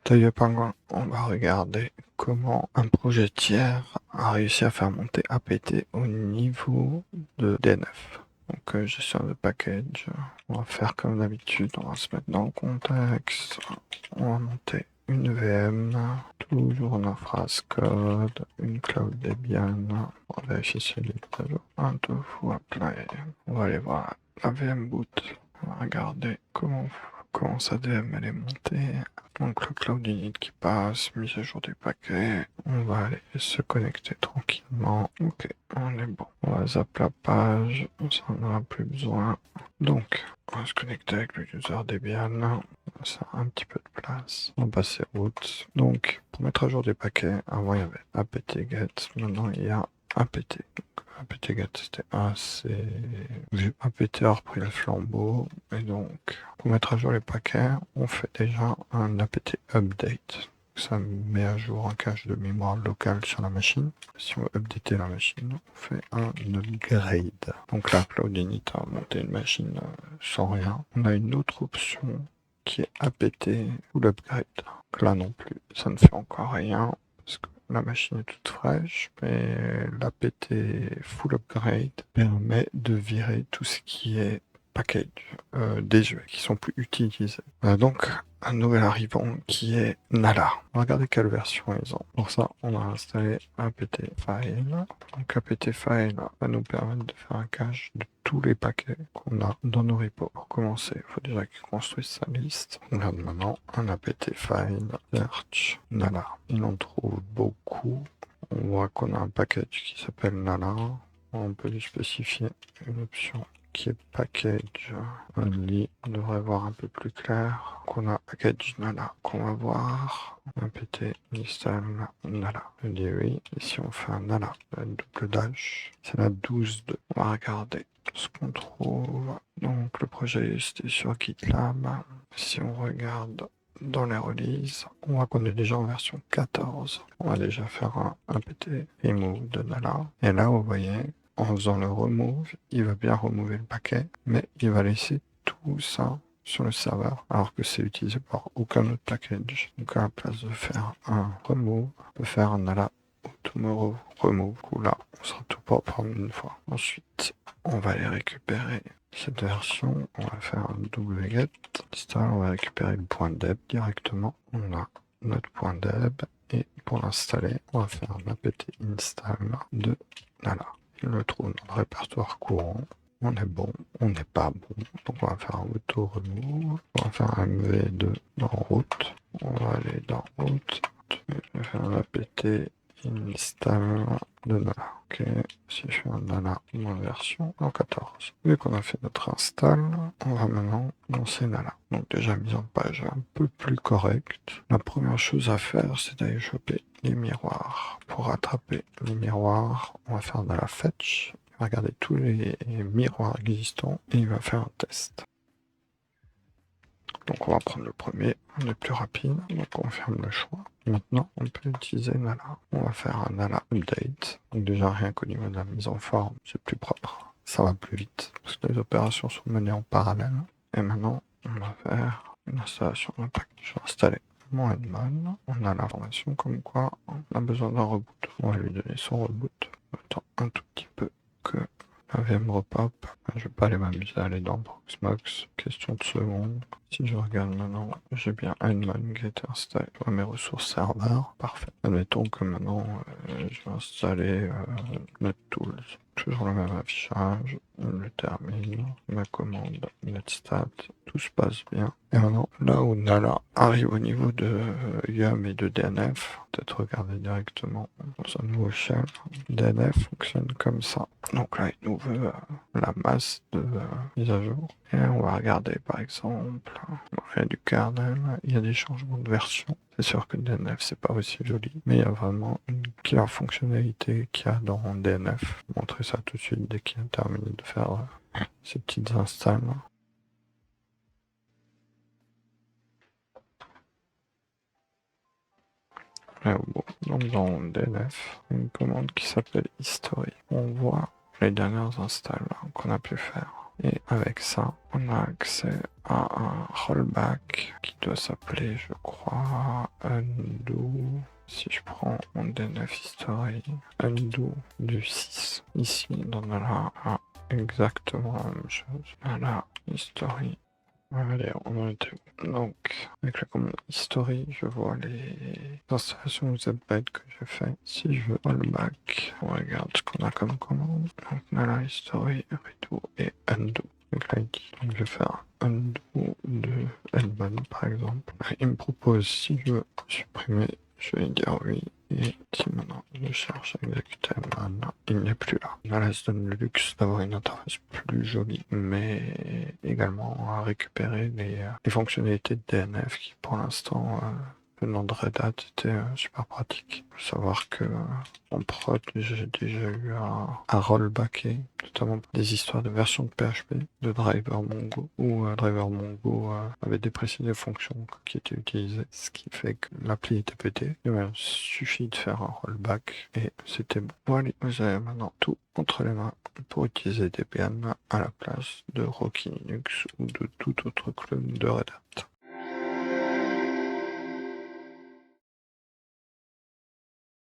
Salut Pingouin, on va regarder comment un projet tiers a réussi à faire monter APT au niveau de DNF. Donc gestion de package, on va faire comme d'habitude, on va se mettre dans le contexte, on va monter une VM, toujours une phrase code, une cloud Debian, on va vérifier si elle est à jour, un tofu apply, on va aller voir la VM boot, on va regarder comment sa DM elle est montée. Donc le cloud init qui passe, mise à jour des paquets, on va aller se connecter tranquillement. Ok, on est bon. On va zapper la page, ça on n'en a plus besoin. Donc, on va se connecter avec le user Debian, ça a un petit peu de place. On va passer route. Donc, pour mettre à jour des paquets, avant il y avait apt-get, maintenant il y a apt. apt-get c'était assez... apt a repris le flambeau, et donc pour mettre à jour les paquets, on fait déjà un apt update. Ça met à jour un cache de mémoire locale sur la machine. Si on veut updater la machine, on fait un upgrade. Donc là, Cloud Init a monté une machine sans rien. On a une autre option qui est apt full upgrade. Donc là non plus, ça ne fait encore rien parce que la machine est toute fraîche, mais l'apt full upgrade permet de virer tout ce qui est package désuets qui sont plus utilisés. Donc un nouvel arrivant qui est Nala. On va regarder quelle version ils ont. Pour ça, on va installer apt file. Donc apt file va nous permettre de faire un cache de tous les paquets qu'on a dans nos repos. Pour commencer, il faut déjà qu'il construise sa liste. On regarde maintenant un apt file search Nala. Il en trouve beaucoup. On voit qu'on a un package qui s'appelle Nala. On peut lui spécifier une option qui est package only. On devrait voir un peu plus clair qu'on a package Nala qu'on va voir. apt install Nala. Je dis oui. Et si on fait un Nala, la double dash, c'est la 12.2. On va regarder ce qu'on trouve. Donc le projet c'était sur GitLab. Si on regarde dans les releases, on voit qu'on est déjà en version 14. On va déjà faire un apt remove de Nala. Et là, vous voyez, en faisant le remove, il va bien remover le paquet, mais il va laisser tout ça sur le serveur, alors que c'est utilisé par aucun autre package. Donc à la place de faire un remove, on peut faire un Nala auto remove. Du coup là, on sera tout propre en une fois. Ensuite, on va aller récupérer cette version, on va faire un wget install, on va récupérer le point .deb directement. On a notre point .deb et pour l'installer, on va faire un apt install de Nala. Il le trouve dans le répertoire courant. On est bon, on n'est pas bon. Donc on va faire un auto remove. On va faire un mv2 dans route. On va aller dans route. Je vais faire un apt install de Nala. Ok, si je fais un Nala, moins version en 14. Vu qu'on a fait notre install, on va maintenant lancer Nala. Donc déjà mise en page un peu plus correcte. La première chose à faire, c'est d'aller choper les miroirs. Pour rattraper les miroirs, on va faire Nala fetch. Il va regarder tous les miroirs existants et il va faire un test. Donc on va prendre le premier, on est plus rapide, donc on ferme le choix. Maintenant, on peut utiliser Nala. On va faire un Nala update. Donc déjà, rien qu'au niveau de la mise en forme, c'est plus propre. Ça va plus vite, parce que les opérations sont menées en parallèle. Et maintenant, on va faire une installation d'un package. Je vais installer mon Edmon. On a l'information comme quoi on a besoin d'un reboot. On va lui donner son reboot. On attend un tout petit peu que la VM repop. Je vais pas aller m'amuser à aller dans Proxmox. Question de seconde. Si je regarde maintenant, j'ai bien Edmon qui a été installé sur mes ressources serveurs. Parfait. Admettons que maintenant, je vais installer NetTools. Toujours le même affichage. Le termine. Ma commande netstat. Tout se passe bien. Et maintenant, là où Nala arrive au niveau de Yum et de DNF, peut-être regarder directement dans un nouveau shell. DNF fonctionne comme ça. Donc là, il nous veut la masse de mise à jour. Et on va regarder par exemple, il y a du kernel, il y a des changements de version. C'est sûr que DNF c'est pas aussi joli, mais il y a vraiment une killer fonctionnalité qu'il y a dans DNF. Je vais montrer ça tout de suite dès qu'il a terminé de faire ces petites installs. Bon, donc dans DNF, une commande qui s'appelle history. On voit les dernières installs qu'on a pu faire. Et avec ça, on a accès à un rollback qui doit s'appeler, je crois, undo. Si je prends mon D9 history, undo du 6, ici il donnera exactement la même chose. Voilà, history. Allez, on en était où? Donc, avec la commande history, je vois les installations Zbed que j'ai fait. Si je veux rollback, on regarde ce qu'on a comme commande. Donc, voilà, history, redo et undo. Donc là, donc je vais faire undo de Edmond par exemple. Il me propose si je veux supprimer, je vais dire oui. Et si maintenant je cherche à exécuter Edmond, il n'est plus là. Là, ça donne le luxe d'avoir une interface plus jolie, mais également à récupérer les fonctionnalités de DNF qui pour l'instant venant de Red Hat était super pratique. Faut savoir que en prod, j'ai déjà eu à rollbacker, notamment pour des histoires de version de PHP, de driver Mongo, où driver Mongo avait déprécié des fonctions qui étaient utilisées, ce qui fait que l'appli était pété. Et voilà, il suffit de faire un rollback et c'était bon. Voilà, vous avez maintenant tout entre les mains pour utiliser Debian à la place de Rocky Linux ou de tout autre clone de Red Hat.